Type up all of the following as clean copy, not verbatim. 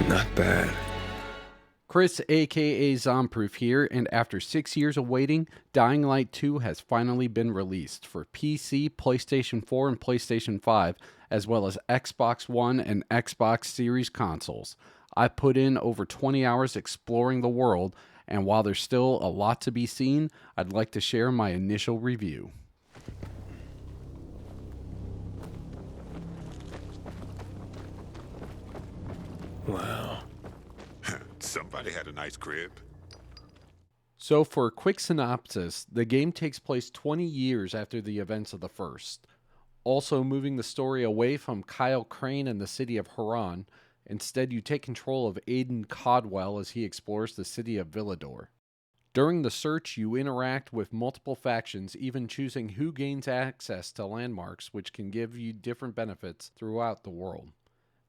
Not bad. Chris, aka Zomproof here, and after 6 years of waiting, Dying Light 2 has finally been released for PC, PlayStation 4, and PlayStation 5, as well as Xbox One and Xbox Series consoles. I put in over 20 hours exploring the world, and while there's still a lot to be seen, I'd like to share my initial review. Wow. Somebody had a nice crib. So, for a quick synopsis, the game takes place 20 years after the events of the first, also moving the story away from Kyle Crane and the city of Haran. Instead, you take control of Aidan Codwell as he explores the city of Villedor. During the search, you interact with multiple factions, even choosing who gains access to landmarks, which can give you different benefits throughout the world.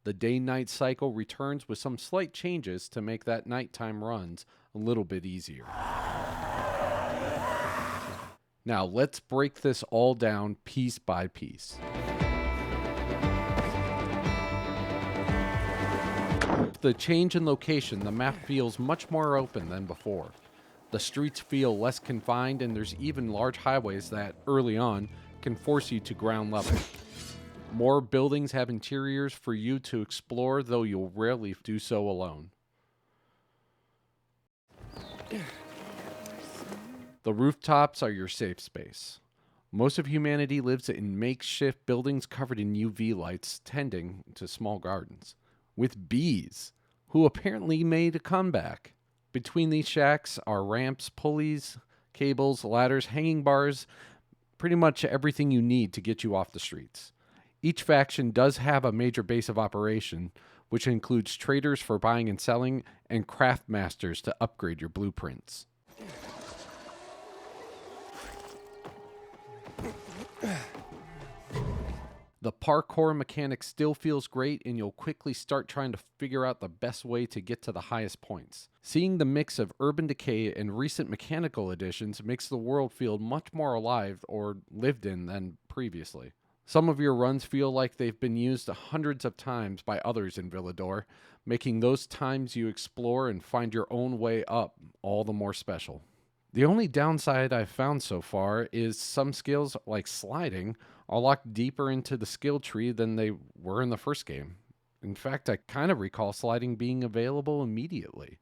The day-night cycle returns with some slight changes to make that nighttime runs a little bit easier. Now, let's break this all down piece by piece. With the change in location, the map feels much more open than before. The streets feel less confined, and there's even large highways that, early on, can force you to ground level. More buildings have interiors for you to explore, though you'll rarely do so alone. The rooftops are your safe space. Most of humanity lives in makeshift buildings covered in UV lights, tending to small gardens, with bees, who apparently made a comeback. Between these shacks are ramps, pulleys, cables, ladders, hanging bars, pretty much everything you need to get you off the streets. Each faction does have a major base of operation, which includes traders for buying and selling, and craft masters to upgrade your blueprints. The parkour mechanic still feels great, and you'll quickly start trying to figure out the best way to get to the highest points. Seeing the mix of Urban Decay and recent mechanical additions makes the world feel much more alive or lived in than previously. Some of your runs feel like they've been used hundreds of times by others in Villedor, making those times you explore and find your own way up all the more special. The only downside I've found so far is some skills, like sliding, are locked deeper into the skill tree than they were in the first game. In fact, I kind of recall sliding being available immediately.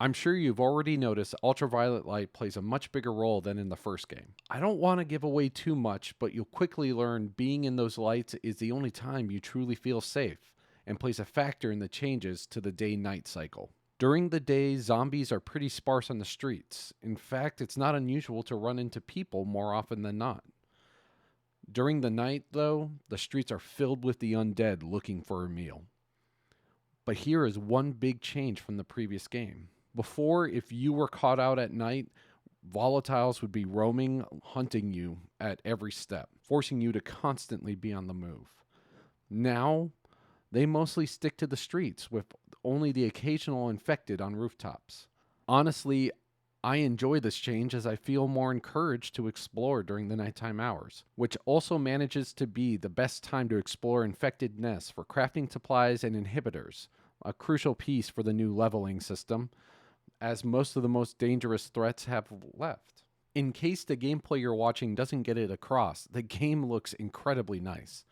I'm sure you've already noticed ultraviolet light plays a much bigger role than in the first game. I don't want to give away too much, but you'll quickly learn being in those lights is the only time you truly feel safe, and plays a factor in the changes to the day-night cycle. During the day, zombies are pretty sparse on the streets. In fact, it's not unusual to run into people more often than not. During the night, though, the streets are filled with the undead looking for a meal. But here is one big change from the previous game. Before, if you were caught out at night, volatiles would be roaming, hunting you at every step, forcing you to constantly be on the move. Now, they mostly stick to the streets, with only the occasional infected on rooftops. Honestly, I enjoy this change as I feel more encouraged to explore during the nighttime hours, which also manages to be the best time to explore infected nests for crafting supplies and inhibitors, a crucial piece for the new leveling system, as most of the most dangerous threats have left. In case the gameplay you're watching doesn't get it across, the game looks incredibly nice.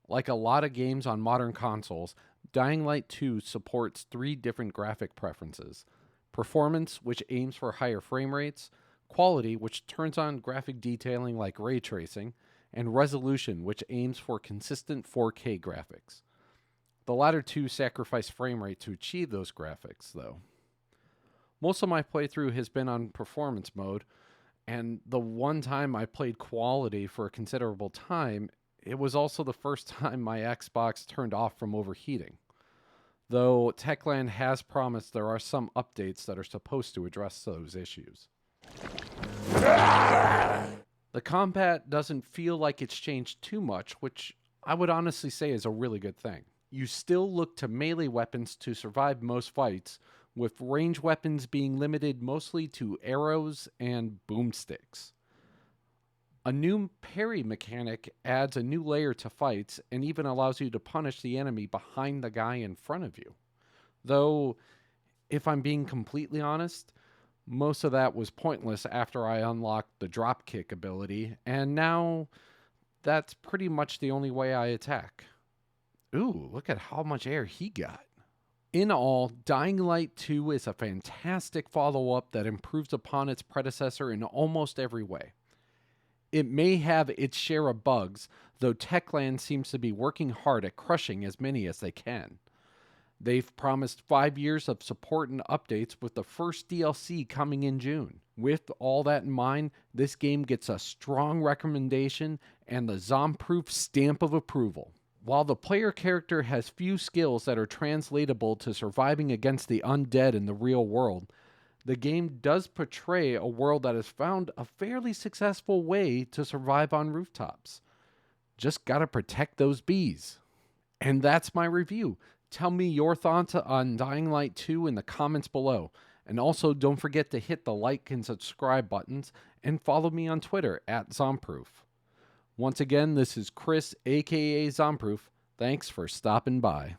Like a lot of games on modern consoles, Dying Light 2 supports 3 different graphic preferences: performance, which aims for higher frame rates; quality, which turns on graphic detailing like ray tracing; and resolution, which aims for consistent 4K graphics. The latter two sacrifice frame rate to achieve those graphics, though. Most of my playthrough has been on performance mode, and the one time I played quality for a considerable time, it was also the first time my Xbox turned off from overheating. Though Techland has promised there are some updates that are supposed to address those issues. The combat doesn't feel like it's changed too much, which I would honestly say is a really good thing. You still look to melee weapons to survive most fights, with range weapons being limited mostly to arrows and boomsticks. A new parry mechanic adds a new layer to fights and even allows you to punish the enemy behind the guy in front of you. Though, if I'm being completely honest, most of that was pointless after I unlocked the Dropkick ability, and now that's pretty much the only way I attack. Ooh, look at how much air he got. In all, Dying Light 2 is a fantastic follow-up that improves upon its predecessor in almost every way. It may have its share of bugs, though Techland seems to be working hard at crushing as many as they can. They've promised 5 years of support and updates, with the first DLC coming in June. With all that in mind, this game gets a strong recommendation and the Zomproof stamp of approval. While the player character has few skills that are translatable to surviving against the undead in the real world, the game does portray a world that has found a fairly successful way to survive on rooftops. Just gotta protect those bees. And that's my review. Tell me your thoughts on Dying Light 2 in the comments below. And also don't forget to hit the like and subscribe buttons and follow me on Twitter @Zomproof. Once again, this is Chris, aka Zomproof. Thanks for stopping by.